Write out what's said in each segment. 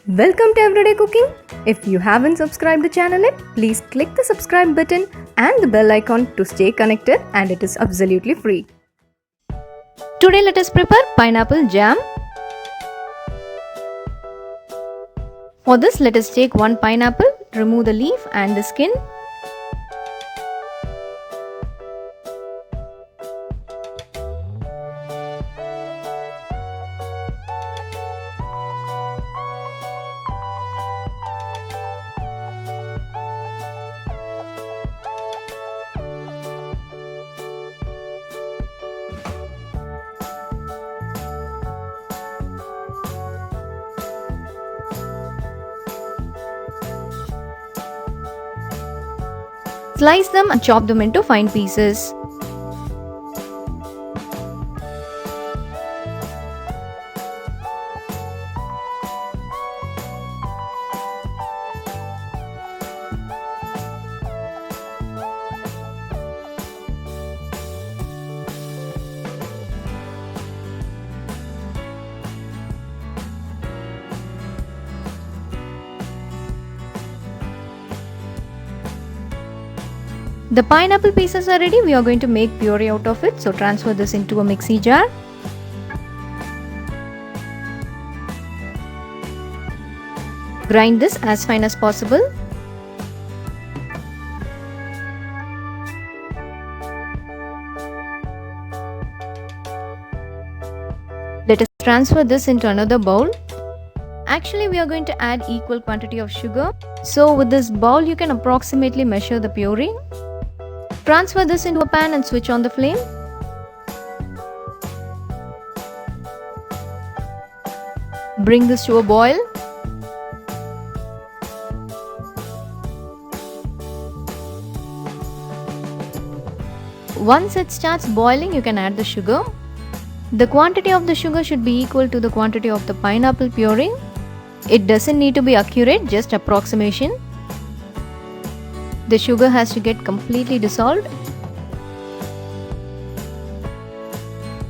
Welcome to Everyday Cooking. If you haven't subscribed the channel yet, please click the subscribe button and the bell icon to stay connected, and it is absolutely free. Today let us prepare pineapple jam. For this, let us take one pineapple, remove the leaf and the skin. Slice them and chop them into fine pieces. The pineapple pieces are ready. We are going to make puree out of it. So transfer this into a mixie jar. Grind this as fine as possible. Let us transfer this into another bowl. Actually, we are going to add equal quantity of sugar. So with this bowl, you can approximately measure the puree. Transfer this into a pan and switch on the flame. Bring this to a boil. Once it starts boiling, you can add the sugar. The quantity of the sugar should be equal to the quantity of the pineapple puree. It doesn't need to be accurate, just approximation. The sugar has to get completely dissolved.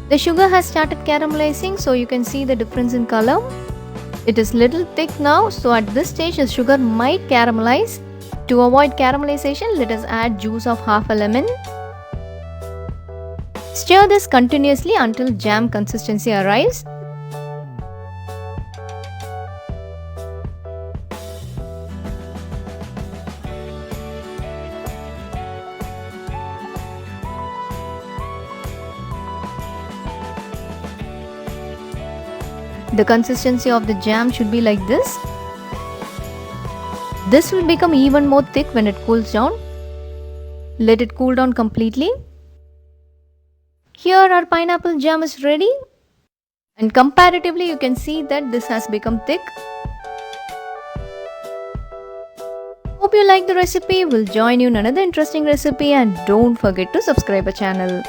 The sugar has started caramelizing, so you can see the difference in color. It is little thick now, so at this stage the sugar might caramelize. To avoid caramelization, let us add juice of half a lemon. Stir this continuously until jam consistency arrives. The consistency of the jam should be like this. This will become even more thick when it cools down. Let it cool down completely. Here our pineapple jam is ready. And comparatively you can see that this has become thick. Hope you like the recipe. We'll join you in another interesting recipe, and don't forget to subscribe our channel.